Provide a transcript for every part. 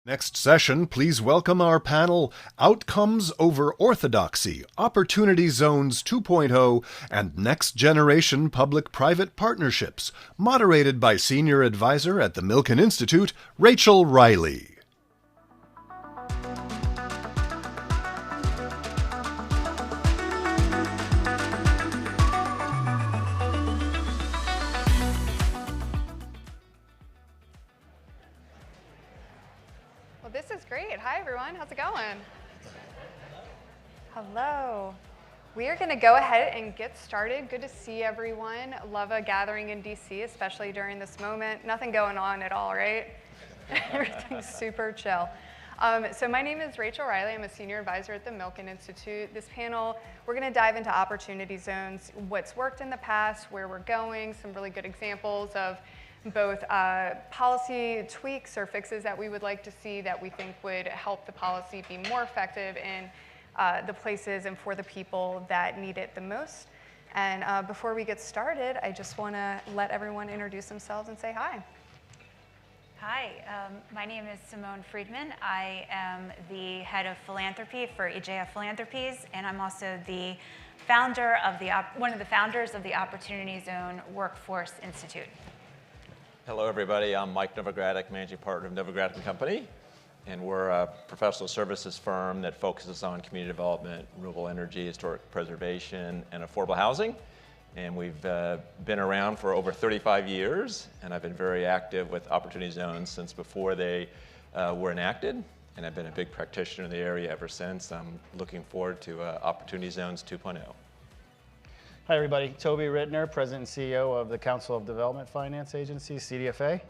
Next session, please welcome our panel, Outcomes Over Orthodoxy, Opportunity Zones 2.0, and Next Generation Public-Private Partnerships, moderated by Senior Advisor at the Milken Institute, Reilly. This is great. Hi, everyone. How's it going? Hello. We are going to go ahead and get started. Good to see everyone. Love a gathering in DC, especially during this moment. Nothing going on at all, right? Everything's super chill. So my name is Reilly. I'm a senior advisor at the Milken Institute. This panel, we're going to dive into opportunity zones, what's worked in the past, where we're going, some really good examples of both policy tweaks or fixes that we would like to see that we think would help the policy be more effective in the places and for the people that need it the most. And before we get started, I just want to let everyone introduce themselves and say hi. Hi, my name is Simone Friedman. I am the head of philanthropy for EJF Philanthropies, and I'm also the founder of one of the founders of the Opportunity Zone Workforce Institute. Hello, everybody. I'm Mike Novogradac, managing partner of Novogradac & Company, and we're a professional services firm that focuses on community development, renewable energy, historic preservation, and affordable housing. And we've been around for over 35 years, and I've been very active with Opportunity Zones since before they were enacted, and I've been a big practitioner in the area ever since. I'm looking forward to Opportunity Zones 2.0. Hi, everybody. Toby Rittner, President and CEO of the Council of Development Finance Agency, CDFA.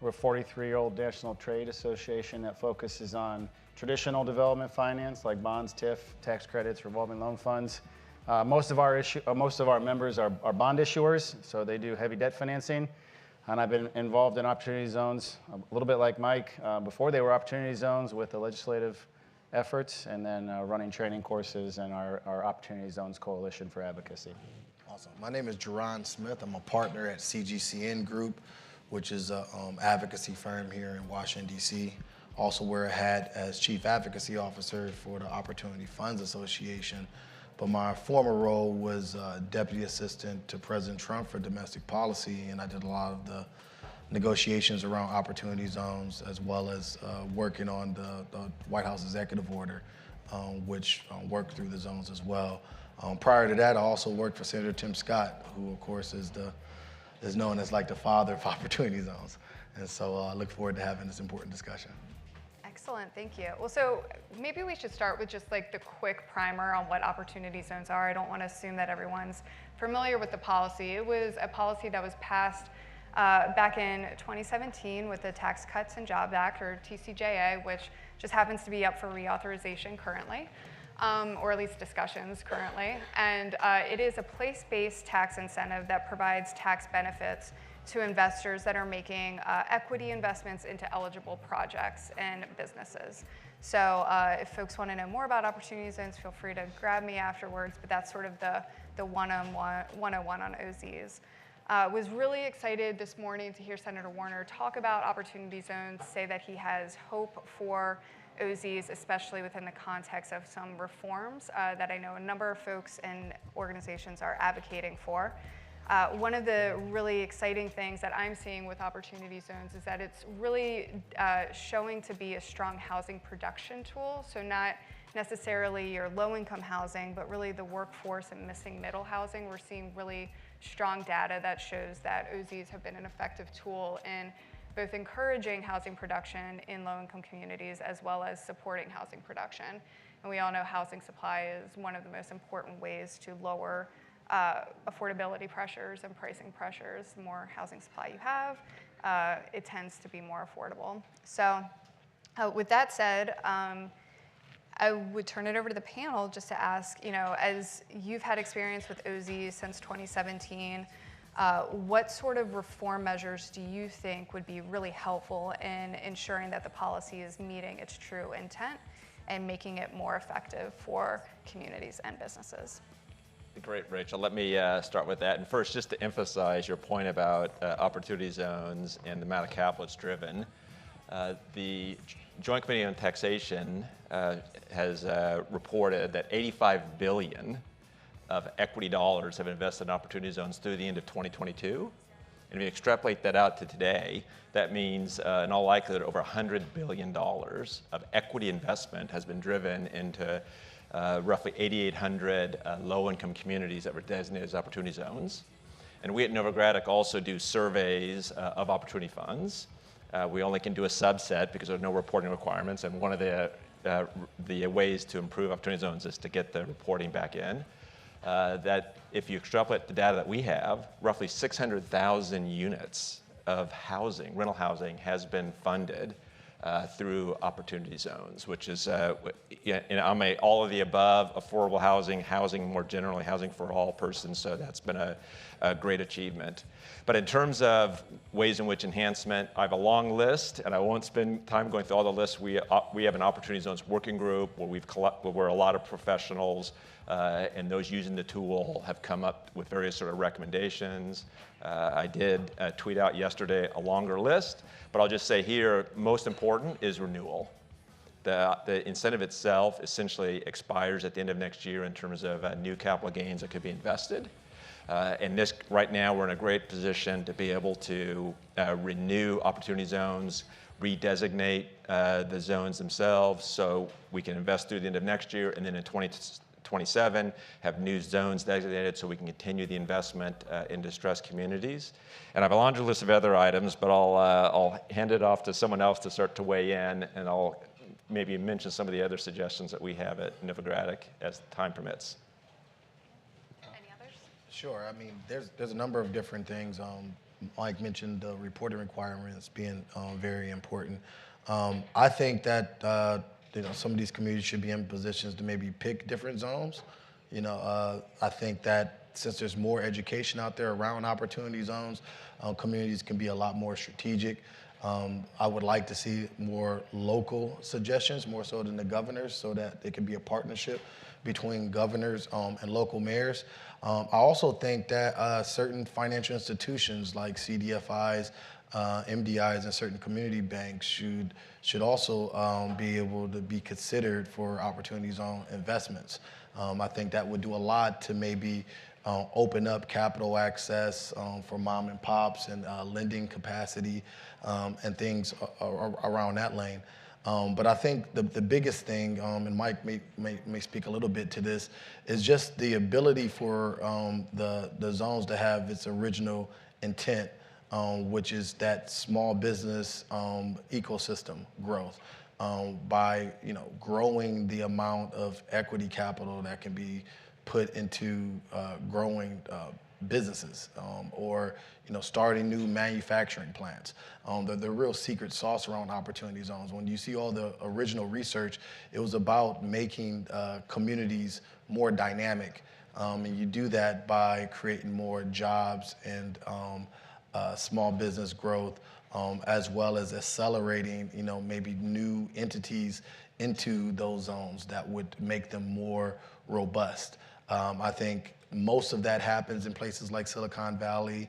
We're a 43-year-old national trade association that focuses on traditional development finance like bonds, TIF, tax credits, revolving loan funds. Most of our members are bond issuers, so they do heavy debt financing. And I've been involved in opportunity zones a little bit like Mike before they were opportunity zones with the legislative efforts, and then running training courses and our Opportunity Zones Coalition for Advocacy. Awesome. My name is Jerron Smith. I'm a partner at CGCN Group, which is an advocacy firm here in Washington, D.C. Also wear a hat as Chief Advocacy Officer for the Opportunity Funds Association. But my former role was Deputy Assistant to President Trump for Domestic Policy, and I did a lot of the negotiations around opportunity zones, as well as working on the White House executive order, which worked through the zones as well. Prior to that, I also worked for Senator Tim Scott, who of course is known as like the father of opportunity zones. And so I look forward to having this important discussion. Excellent, thank you. Well, so maybe we should start with just like the quick primer on what opportunity zones are. I don't want to assume that everyone's familiar with the policy. It was a policy that was passed back in 2017 with the Tax Cuts and Jobs Act, or TCJA, which just happens to be up for reauthorization currently, or at least discussions currently. And it is a place-based tax incentive that provides tax benefits to investors that are making equity investments into eligible projects and businesses. So if folks want to know more about opportunity zones, feel free to grab me afterwards, but that's sort of the 101 on OZs. Was really excited this morning to hear Senator Warner talk about opportunity zones, say that he has hope for OZs, especially within the context of some reforms that I know a number of folks and organizations are advocating for. One of the really exciting things that I'm seeing with opportunity zones is that it's really showing to be a strong housing production tool. So not necessarily your low-income housing, but really the workforce and missing middle housing. We're seeing really strong data that shows that OZs have been an effective tool in both encouraging housing production in low-income communities as well as supporting housing production. And we all know housing supply is one of the most important ways to lower affordability pressures and pricing pressures. The more housing supply you have, it tends to be more affordable. So with that said, I would turn it over to the panel just to ask, as you've had experience with OZ since 2017, what sort of reform measures do you think would be really helpful in ensuring that the policy is meeting its true intent and making it more effective for communities and businesses? Great, Rachel. Let me start with that. And first, just to emphasize your point about opportunity zones and the amount of capital it's driven. The Joint Committee on Taxation has reported that 85 billion of equity dollars have invested in opportunity zones through the end of 2022. And if you extrapolate that out to today, that means in all likelihood over $100 billion of equity investment has been driven into roughly 8,800 low-income communities that were designated as opportunity zones. And we at Novogradac also do surveys of opportunity funds. We only can do a subset because there are no reporting requirements, and one of the ways to improve opportunity zones is to get the reporting back in. That if you extrapolate the data that we have, roughly 600,000 units of housing, rental housing, has been funded through opportunity zones, which is all of the above, affordable housing, housing more generally, housing for all persons, so that's been a great achievement. But in terms of ways in which enhancement, I have a long list, and I won't spend time going through all the lists. We have an opportunity zones working group where a lot of professionals and those using the tool have come up with various sort of recommendations. I did tweet out yesterday a longer list, but I'll just say here, most important is renewal. The incentive itself essentially expires at the end of next year in terms of new capital gains that could be invested. And right now, we're in a great position to be able to renew opportunity zones, redesignate the zones themselves so we can invest through the end of next year, and then in 2027 have new zones designated so we can continue the investment in distressed communities. And I have a laundry list of other items, but I'll hand it off to someone else to start to weigh in, and I'll maybe mention some of the other suggestions that we have at Novogradac as time permits. Sure. I mean, there's a number of different things. Mike mentioned the reporting requirements being very important. I think that some of these communities should be in positions to maybe pick different zones. I think that since there's more education out there around opportunity zones, communities can be a lot more strategic. I would like to see more local suggestions, more so than the governors, so that it can be a partnership between governors and local mayors. I also think that certain financial institutions like CDFIs, MDIs, and certain community banks should also be able to be considered for opportunity zone investments. I think that would do a lot to maybe open up capital access for mom and pops and lending capacity and things around that lane. But I think the biggest thing, and Mike may speak a little bit to this, is just the ability for the zones to have its original intent, which is that small business ecosystem growth. By growing the amount of equity capital that can be put into growing businesses or starting new manufacturing plants. The real secret sauce around opportunity zones, when you see all the original research, it was about making communities more dynamic. And you do that by creating more jobs and small business growth, as well as accelerating maybe new entities into those zones that would make them more robust. I think most of that happens in places like Silicon Valley,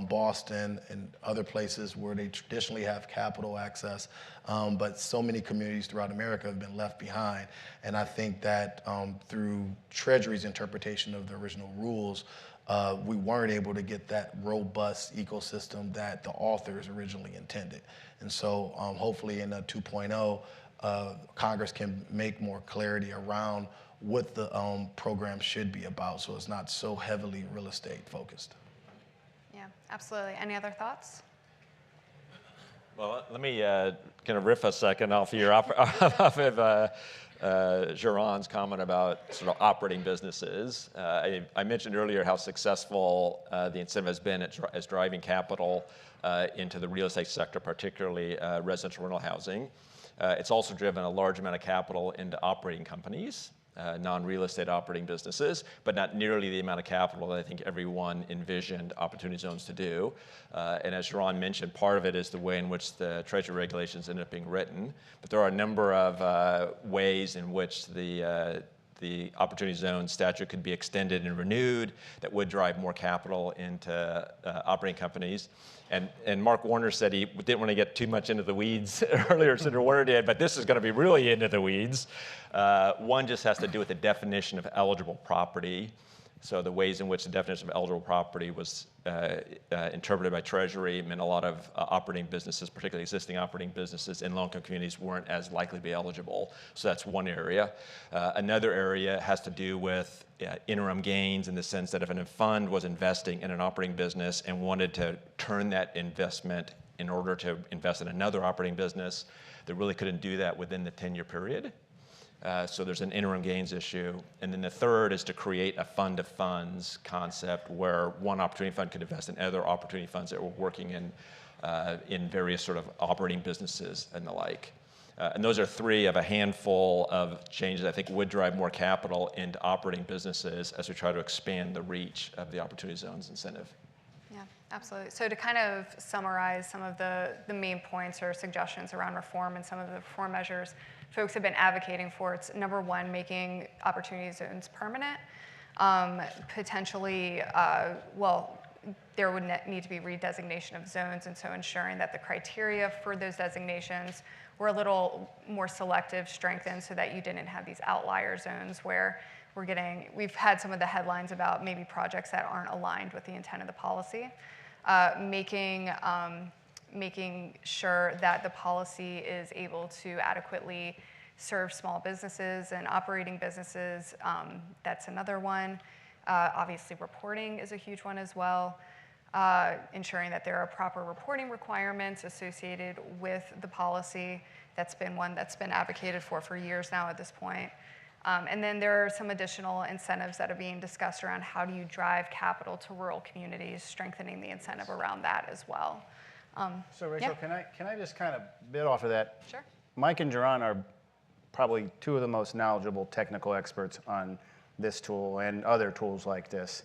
Boston, and other places where they traditionally have capital access. But so many communities throughout America have been left behind. And I think that through Treasury's interpretation of the original rules, we weren't able to get that robust ecosystem that the authors originally intended. And so hopefully in 2.0, Congress can make more clarity around what the program should be about, so it's not so heavily real estate focused. Yeah, absolutely. Any other thoughts? Well, let me kind of riff a second off of Geron's comment about sort of operating businesses. I mentioned earlier how successful the incentive has been as driving capital into the real estate sector, particularly residential rental housing. It's also driven a large amount of capital into operating companies, non-real estate operating businesses, but not nearly the amount of capital that I think everyone envisioned opportunity zones to do. And as Geron mentioned, part of it is the way in which the Treasury regulations ended up being written. But there are a number of ways in which the the Opportunity Zone statute could be extended and renewed that would drive more capital into operating companies. And Mark Warner said he didn't want to get too much into the weeds earlier, Senator Warner did, but this is going to be really into the weeds. One just has to do with the definition of eligible property. So the ways in which the definition of eligible property was interpreted by Treasury meant a lot of operating businesses, particularly existing operating businesses in low-income communities, weren't as likely to be eligible. So that's one area. Another area has to do with interim gains in the sense that if a fund was investing in an operating business and wanted to turn that investment in order to invest in another operating business, they really couldn't do that within the 10-year period. So there's an interim gains issue. And then the third is to create a fund of funds concept where one opportunity fund could invest in other opportunity funds that were working in various sort of operating businesses and the like. And those are three of a handful of changes I think would drive more capital into operating businesses as we try to expand the reach of the Opportunity Zones incentive. Yeah, absolutely. So to kind of summarize some of the main points or suggestions around reform and some of the reform measures folks have been advocating for, it's number one, making Opportunity Zones permanent. Potentially, there would need to be redesignation of zones, and so ensuring that the criteria for those designations were a little more selective, strengthened, so that you didn't have these outlier zones where we've had some of the headlines about maybe projects that aren't aligned with the intent of the policy. Making sure that the policy is able to adequately serve small businesses and operating businesses. That's another one. Obviously, reporting is a huge one as well. Ensuring that there are proper reporting requirements associated with the policy. That's been one that's been advocated for years now at this point. And then there are some additional incentives that are being discussed around how do you drive capital to rural communities, strengthening the incentive around that as well. So Rachel, yeah. can I just kind of bit off of that? Sure. Mike and Jaron are probably two of the most knowledgeable technical experts on this tool and other tools like this.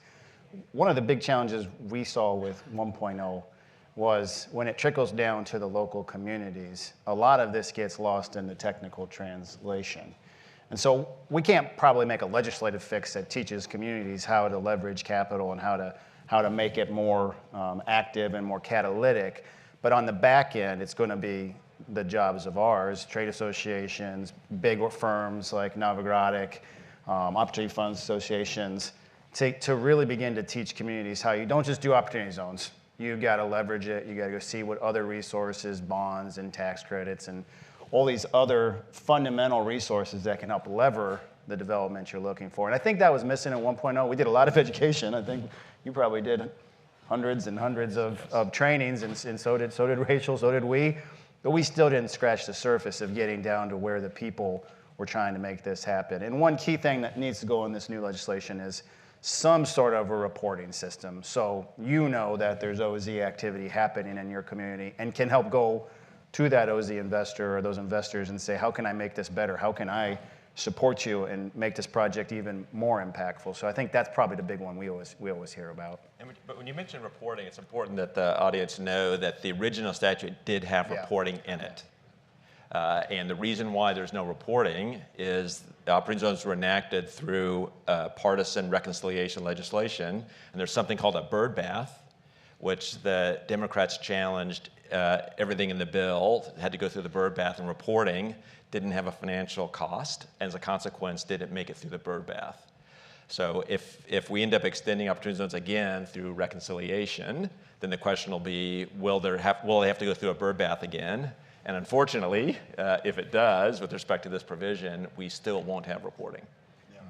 One of the big challenges we saw with 1.0 was when it trickles down to the local communities, a lot of this gets lost in the technical translation. And so we can't probably make a legislative fix that teaches communities how to leverage capital and how to make it more active and more catalytic. But on the back end, it's going to be the jobs of ours, trade associations, big firms like Novogradac, opportunity funds associations, to really begin to teach communities how you don't just do opportunity zones. You've got to leverage it. You got to go see what other resources, bonds and tax credits and all these other fundamental resources that can help lever the development you're looking for. And I think that was missing at 1.0. We did a lot of education. I think you probably did hundreds and hundreds of trainings, and so did Rachel, so did we. But we still didn't scratch the surface of getting down to where the people were trying to make this happen. And one key thing that needs to go in this new legislation is some sort of a reporting system. So you know that there's OZ activity happening in your community and can help go to that OZ investor or those investors and say, how can I make this better? How can I support you and make this project even more impactful? So I think that's probably the big one we always hear about. But when you mention reporting, it's important that the audience know that the original statute did have reporting in it. And the reason why there's no reporting is the operating zones were enacted through partisan reconciliation legislation, and there's something called a bird bath, which the Democrats challenged. Everything in the bill had to go through the bird bath, and reporting didn't have a financial cost, and as a consequence, didn't make it through the bird bath. So if we end up extending opportunity zones again through reconciliation, then the question will be, will they have to go through a bird bath again? And unfortunately, if it does, with respect to this provision, we still won't have reporting. Yeah,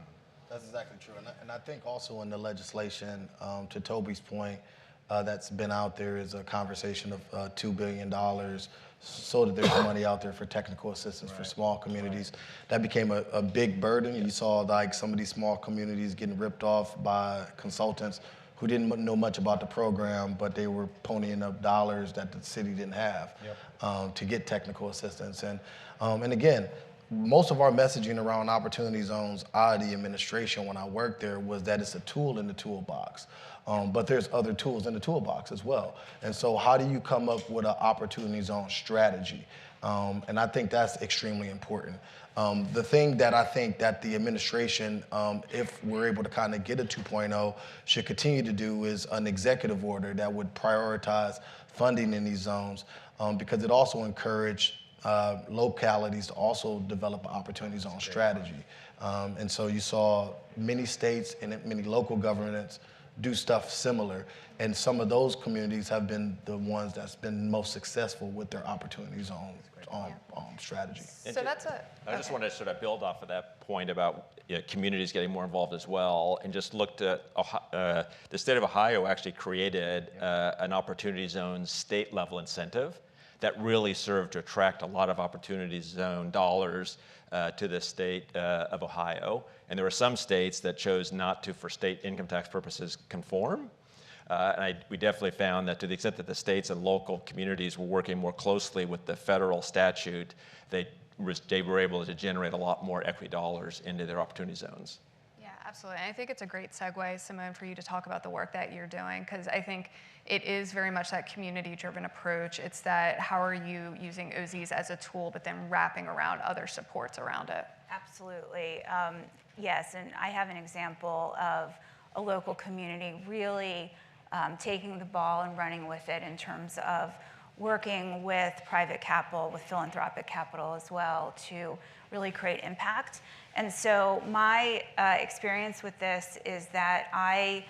that's exactly true. And I think also in the legislation, to Toby's point, that's been out there is a conversation of $2 billion so that there's money out there for technical assistance for small communities. That became a big burden. You saw like some of these small communities getting ripped off by consultants who didn't know much about the program, but they were ponying up dollars that the city didn't have to get technical assistance. And again, most of our messaging around opportunity zones out of the administration when I worked there was that it's a tool in the toolbox. But there's other tools in the toolbox as well. And so how do you come up with an opportunity zone strategy? And I think that's extremely important. The thing that I think that the administration, if we're able to kind of get a 2.0, should continue to do is an executive order that would prioritize funding in these zones, because it also encouraged localities to also develop an opportunity zone strategy. And so you saw many states and many local governments do stuff similar. And some of those communities have been the ones that's been most successful with their opportunity zone strategy. So that's a. I just want to sort of build off of that point about communities getting more involved as well, and just looked at the state of Ohio actually created an opportunity zone state level incentive that really served to attract a lot of opportunity zone dollars to the state of Ohio. And there were some states that chose not to, for state income tax purposes, conform. We definitely found that to the extent that the states and local communities were working more closely with the federal statute, they were able to generate a lot more equity dollars into their opportunity zones. Yeah, absolutely. And I think it's a great segue, Simone, for you to talk about the work that you're doing, because I think it is very much that community-driven approach. It's that how are you using OZs as a tool, but then wrapping around other supports around it. Absolutely. Yes, and I have an example of a local community really taking the ball and running with it in terms of working with private capital, with philanthropic capital as well, to really create impact. And so my experience with this is that I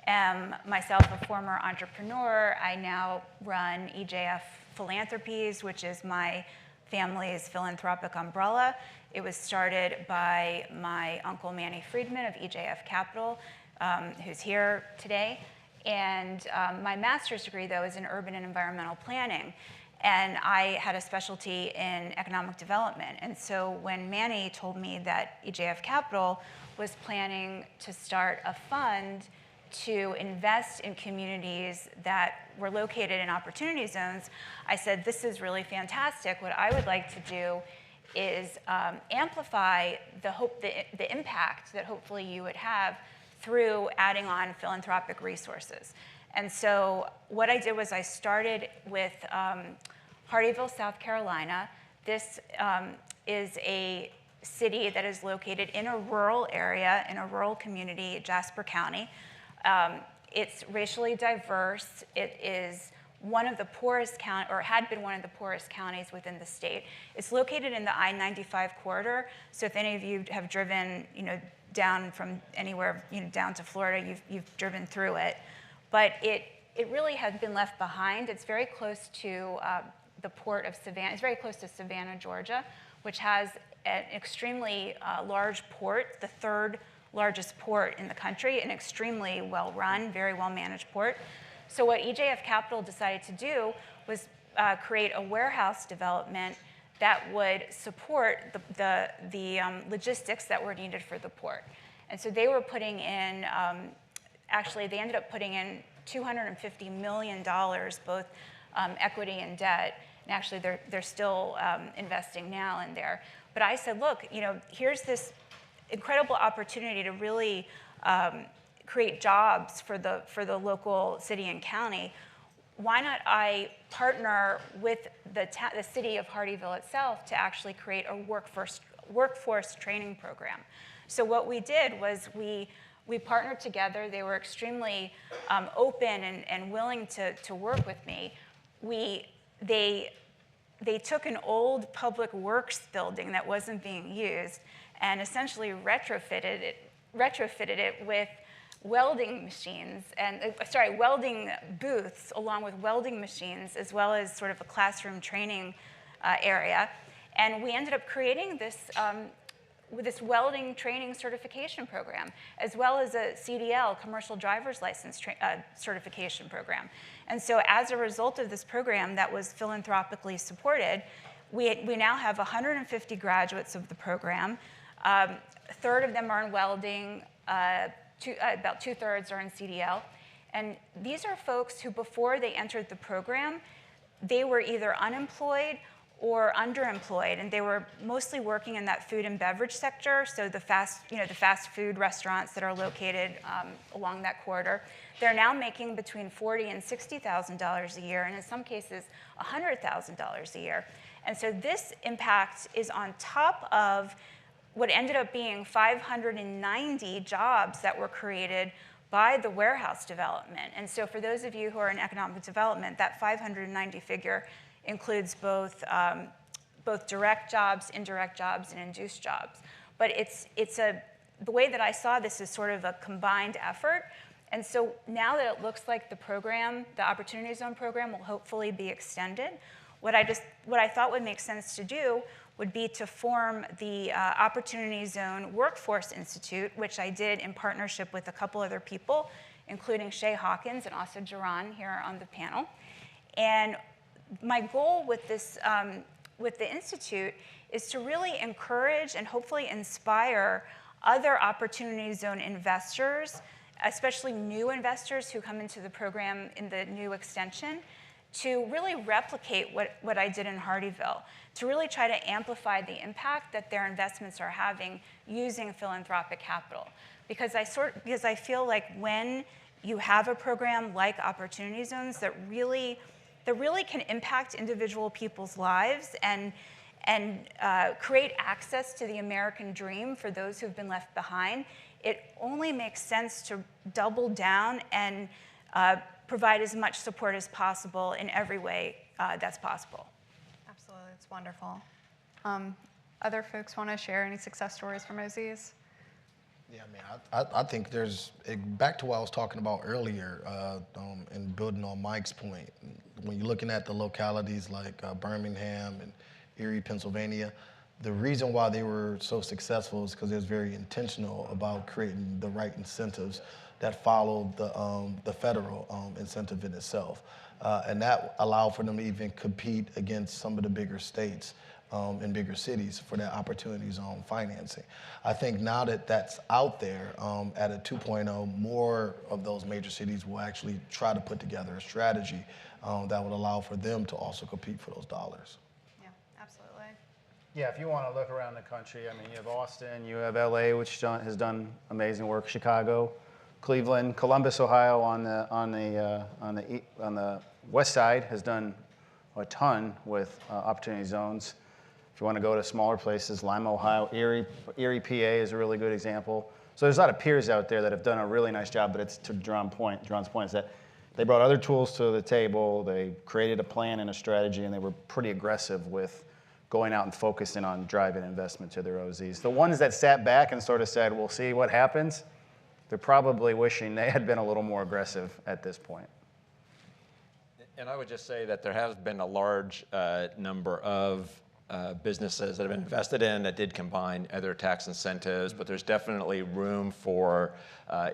am myself a former entrepreneur. I now run EJF Philanthropies, which is my family's philanthropic umbrella. It was started by my uncle Manny Friedman of EJF Capital, who's here today. And my master's degree, though, is in urban and environmental planning. And I had a specialty in economic development. And so when Manny told me that EJF Capital was planning to start a fund to invest in communities that were located in opportunity zones, I said, this is really fantastic. What I would like to do is amplify the impact that hopefully you would have through adding on philanthropic resources. And so what I did was I started with Hardyville, South Carolina. This is a city that is located in a rural area, in a rural community, Jasper County. It's racially diverse. It is one of the poorest county, or had been one of the poorest counties within the state. It's located in the I-95 corridor. So if any of you have driven, down from anywhere, down to Florida, you've driven through it. But it really has been left behind. It's very close to the port of Savannah. It's very close to Savannah, Georgia, which has an extremely large port, the third largest port in the country, an extremely well-run, very well-managed port. So what EJF Capital decided to do was create a warehouse development that would support the logistics that were needed for the port. And so they were putting in, actually they ended up putting in $250 million, both equity and debt. And actually they're still investing now in there. But I said, look, here's this incredible opportunity to really create jobs for the local city and county. Why not I partner with the city of Hardyville itself to actually create a workforce training program? So what we did was we partnered together. They were extremely open and willing to work with me. They took an old public works building that wasn't being used and essentially retrofitted it with welding machines welding booths along with welding machines, as well as sort of a classroom training area. And we ended up creating this welding training certification program, as well as a CDL, commercial driver's license certification program. And so as a result of this program that was philanthropically supported, we now have 150 graduates of the program. A third of them are in welding, about 2/3 are in CDL. And these are folks who, before they entered the program, they were either unemployed or underemployed, and they were mostly working in that food and beverage sector, so the fast food restaurants that are located along that corridor. They're now making between $40,000 and $60,000 a year, and in some cases, $100,000 a year. And so this impact is on top of what ended up being 590 jobs that were created by the warehouse development. And so for those of you who are in economic development, that 590 figure includes both direct jobs, indirect jobs, and induced jobs. But the way that I saw this is sort of a combined effort. And so now that it looks like the program, the Opportunity Zone program, will hopefully be extended, what I thought would make sense to do would be to form the Opportunity Zone Workforce Institute, which I did in partnership with a couple other people, including Shay Hawkins and also Jaron here on the panel. And my goal with this, with the Institute, is to really encourage and hopefully inspire other Opportunity Zone investors, especially new investors who come into the program in the new extension, to really replicate what I did in Hardeeville, to really try to amplify the impact that their investments are having using philanthropic capital. Because I feel like when you have a program like Opportunity Zones that really can impact individual people's lives and create access to the American dream for those who've been left behind, it only makes sense to double down and provide as much support as possible in every way that's possible. Absolutely, it's wonderful. Other folks want to share any success stories from OZs? Yeah, I mean, I think there's, back to what I was talking about earlier, and building on Mike's point, when you're looking at the localities like Birmingham and Erie, Pennsylvania, the reason why they were so successful is because it was very intentional about creating the right incentives that followed the federal incentive in itself. And that allowed for them to even compete against some of the bigger states in bigger cities for that Opportunity Zone financing. I think now that that's out there at a 2.0, more of those major cities will actually try to put together a strategy that would allow for them to also compete for those dollars. Yeah, absolutely. Yeah, if you want to look around the country, I mean, you have Austin, you have LA, which has done amazing work, Chicago, Cleveland, Columbus, Ohio on the west side has done a ton with Opportunity Zones. If you want to go to smaller places, Lima, Ohio, Erie, PA is a really good example. So there's a lot of peers out there that have done a really nice job, but it's to Jeron's point is that they brought other tools to the table, they created a plan and a strategy, and they were pretty aggressive with going out and focusing on driving investment to their OZs. The ones that sat back and sort of said, we'll see what happens, they're probably wishing they had been a little more aggressive at this point. And I would just say that there has been a large number of businesses that have been invested in that did combine other tax incentives, but there's definitely room for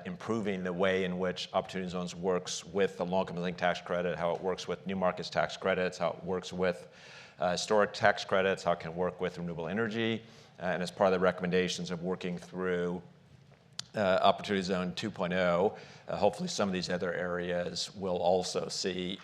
improving the way in which Opportunity Zones works with the long-term living tax credit, how it works with new markets tax credits, how it works with historic tax credits, how it can work with renewable energy, and as part of the recommendations of working through Opportunity Zone 2.0, hopefully some of these other areas will also see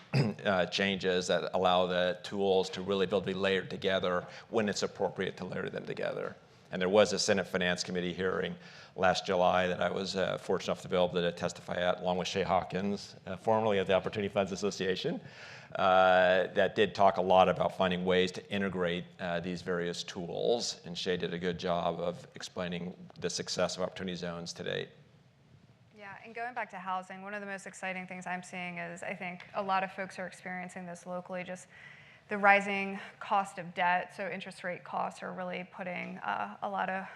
changes that allow the tools to really be able to be layered together when it's appropriate to layer them together. And there was a Senate Finance Committee hearing last July that I was fortunate enough to be able to testify at, along with Shay Hawkins, formerly of the Opportunity Funds Association, that did talk a lot about finding ways to integrate these various tools. And Shay did a good job of explaining the success of Opportunity Zones to date. Yeah, and going back to housing, one of the most exciting things I'm seeing is I think a lot of folks are experiencing this locally, just the rising cost of debt. So interest rate costs are really putting a lot of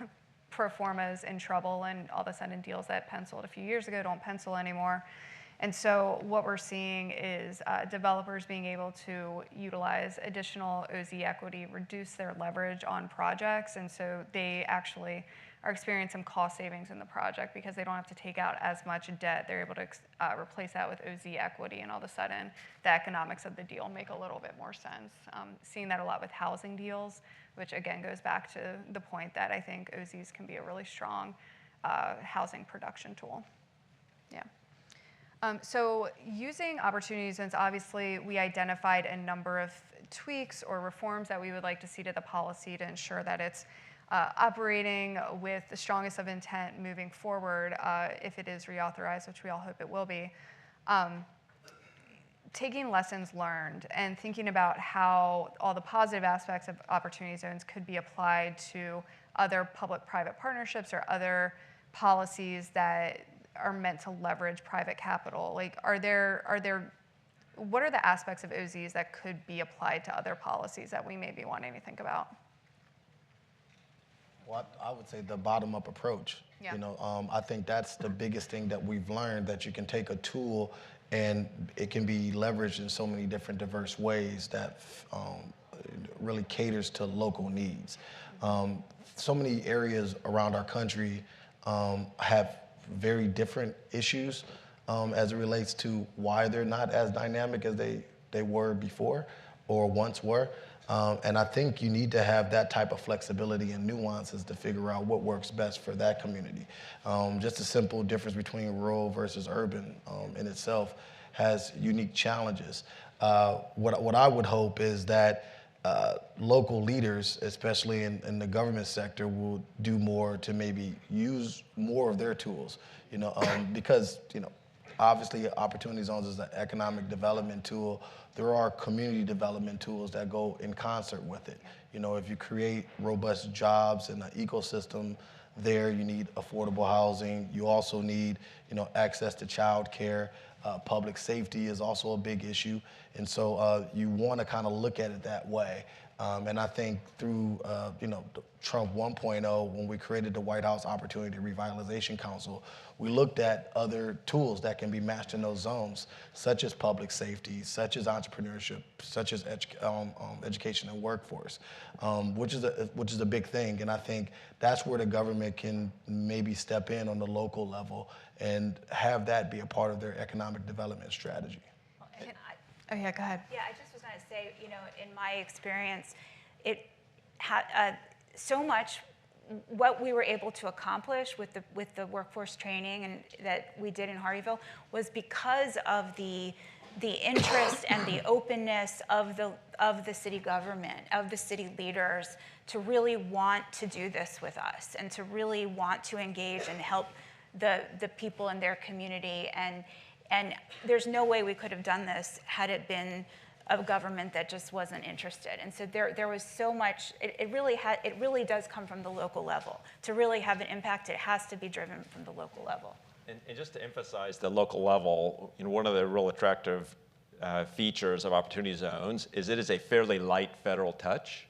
pro formas in trouble, and all of a sudden deals that penciled a few years ago don't pencil anymore. And so what we're seeing is developers being able to utilize additional OZ equity, reduce their leverage on projects, and so they actually are experiencing some cost savings in the project because they don't have to take out as much debt. They're able to replace that with OZ equity, and all of a sudden the economics of the deal make a little bit more sense. Seeing that a lot with housing deals, which again goes back to the point that I think OZs can be a really strong housing production tool. Yeah. So using Opportunity Zones, obviously we identified a number of tweaks or reforms that we would like to see to the policy to ensure that it's operating with the strongest of intent moving forward if it is reauthorized, which we all hope it will be. taking lessons learned and thinking about how all the positive aspects of opportunity zones could be applied to other public-private partnerships or other policies that are meant to leverage private capital. Like, what are the aspects of OZs that could be applied to other policies that we may be wanting to think about? Well, I would say the bottom-up approach. Yeah. You know, I think that's the biggest thing that we've learned, that you can take a tool and it can be leveraged in so many different diverse ways that really caters to local needs. So many areas around our country have very different issues as it relates to why they're not as dynamic as they were before or once were. And I think you need to have that type of flexibility and nuances to figure out what works best for that community. Just a simple difference between rural versus urban in itself has unique challenges. What I would hope is that local leaders, especially in the government sector, will do more to maybe use more of their tools, because, obviously opportunity zones is an economic development tool. There are community development tools that go in concert with it. If you create robust jobs and an ecosystem there, you need affordable housing. You also need, access to child care. Public safety is also a big issue. And so you want to kind of look at it that way. And I think through, Trump 1.0, when we created the White House Opportunity Revitalization Council, we looked at other tools that can be matched in those zones, such as public safety, such as entrepreneurship, such as education and workforce, which is a big thing. And I think that's where the government can maybe step in on the local level and have that be a part of their economic development strategy. Oh yeah, go ahead. Yeah, I just was going to say, in my experience, it so much what we were able to accomplish with the workforce training and that we did in Hardyville was because of the interest and the openness of the city government, of the city leaders, to really want to do this with us and to really want to engage and help the people in their community. And there's no way we could have done this had it been a government that just wasn't interested. And so there was so much. It really does come from the local level. To really have an impact, it has to be driven from the local level. And just to emphasize the local level, one of the real attractive features of opportunity zones is it is a fairly light federal touch.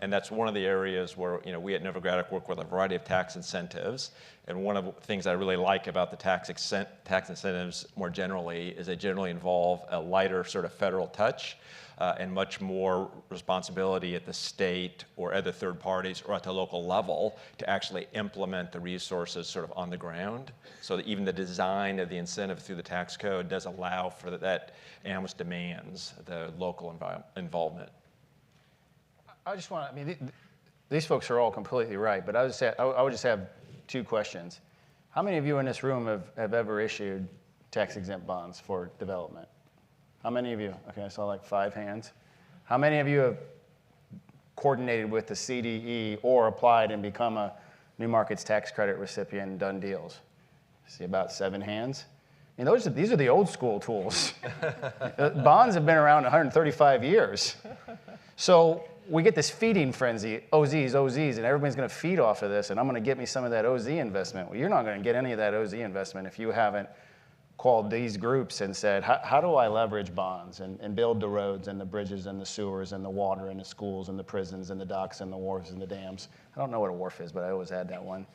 And that's one of the areas where we at Novogradac work with a variety of tax incentives. And one of the things I really like about the tax incentives more generally is they generally involve a lighter sort of federal touch and much more responsibility at the state or other third parties or at the local level to actually implement the resources sort of on the ground. So that even the design of the incentive through the tax code does allow for that and almost demands the local involvement. I just want to, these folks are all completely right, but I would just have two questions. How many of you in this room have ever issued tax-exempt bonds for development? How many of you? Okay, I saw like 5 hands. How many of you have coordinated with the CDE or applied and become a New Markets tax credit recipient and done deals? I see about 7 hands. These are the old school tools. Bonds have been around 135 years. So we get this feeding frenzy, OZs, and everybody's going to feed off of this, and I'm going to get me some of that OZ investment. Well, you're not going to get any of that OZ investment if you haven't called these groups and said, how do I leverage bonds and build the roads and the bridges and the sewers and the water and the schools and the prisons and the docks and the wharves and the dams? I don't know what a wharf is, but I always had that one.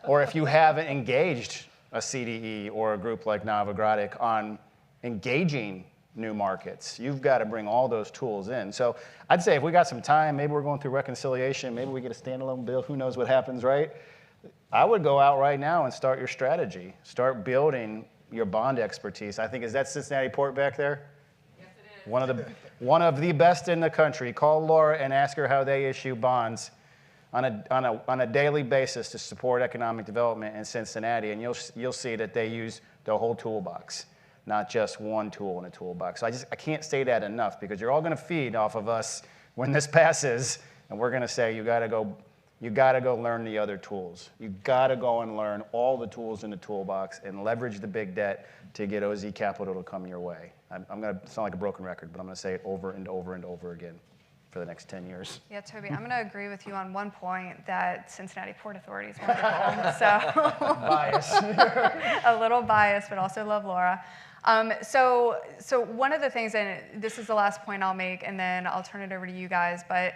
Or if you haven't engaged a CDE or a group like Novogradac on engaging new markets, you've got to bring all those tools in. So I'd say if we got some time, maybe we're going through reconciliation, maybe we get a standalone bill, who knows what happens, right? I would go out right now and start your strategy. Start building your bond expertise. I think, is that Cincinnati Port back there? Yes, it is. One of the best in the country. Call Laura and ask her how they issue bonds on a daily basis to support economic development in Cincinnati, and you'll see that they use the whole toolbox, not just one tool in a toolbox. So I can't say that enough, because you're all going to feed off of us when this passes, and we're going to say you got to go you got to go learn the other tools. You got to go and learn all the tools in the toolbox and leverage the big debt to get OZ capital to come your way. I'm going to sound like a broken record, but I'm going to say it over and over and over again for the next 10 years. Yeah, Toby, I'm going to agree with you on one point that Cincinnati Port Authority is wonderful. So Bias. a little biased, but also love Laura. So one of the things, and this is the last point I'll make, and then I'll turn it over to you guys, but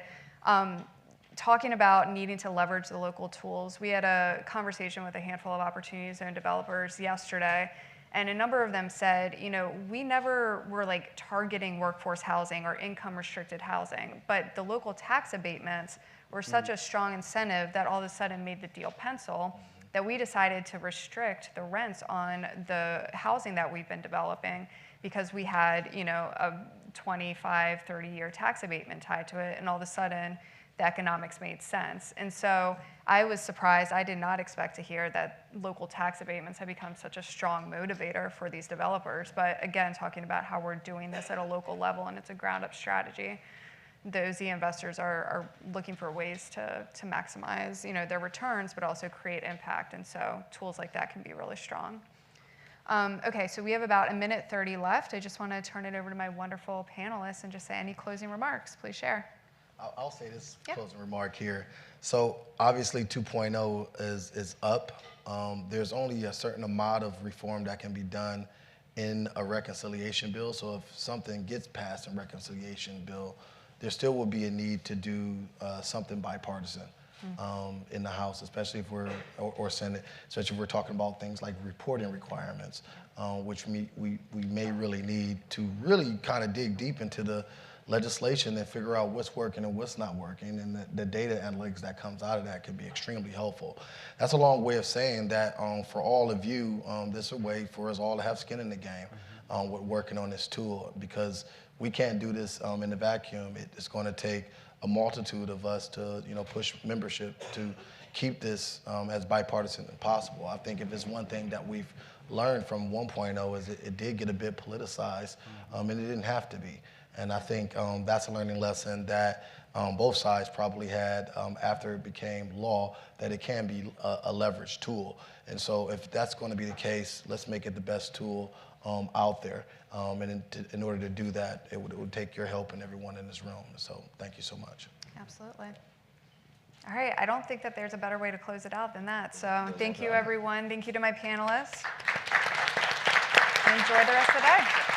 talking about needing to leverage the local tools, we had a conversation with a handful of opportunity zone developers yesterday, and a number of them said, you know, we never were like targeting workforce housing or income restricted housing, but the local tax abatements were such a strong incentive that all of a sudden made the deal pencil that we decided to restrict the rents on the housing that we've been developing because we had, you know, a 25, 30-year tax abatement tied to it, and all of a sudden the economics made sense. And so I was surprised. I did not expect to hear that local tax abatements have become such a strong motivator for these developers. But again, talking about how we're doing this at a local level and it's a ground-up strategy, the OZ investors are looking for ways to maximize, you know, their returns, but also create impact. And so tools like that can be really strong. Okay, so we have about 1:30 left. I just want to turn it over to my wonderful panelists and just say any closing remarks. Please share. I'll say this closing remark here. So obviously 2.0 is up. There's only a certain amount of reform that can be done in a reconciliation bill. So if something gets passed in reconciliation bill, there still will be a need to do something bipartisan in the House, especially if we're, or Senate, especially if we're talking about things like reporting requirements, which we may really need to really kind of dig deep into the legislation and figure out what's working and what's not working, and the data analytics that comes out of that can be extremely helpful. That's a long way of saying that for all of you, this is a way for us all to have skin in the game with working on this tool, because we can't do this in a vacuum. It's going to take a multitude of us to push membership to keep this as bipartisan as possible. I think if it's one thing that we've learned from 1.0 is it did get a bit politicized, and it didn't have to be. And I think that's a learning lesson that both sides probably had after it became law, that it can be a leverage tool. And so if that's going to be the case, let's make it the best tool out there. And in order to do that, it would take your help and everyone in this room. So thank you so much. Absolutely. All right, I don't think that there's a better way to close it out than that. So thank you, everyone. Thank you to my panelists. And enjoy the rest of the day.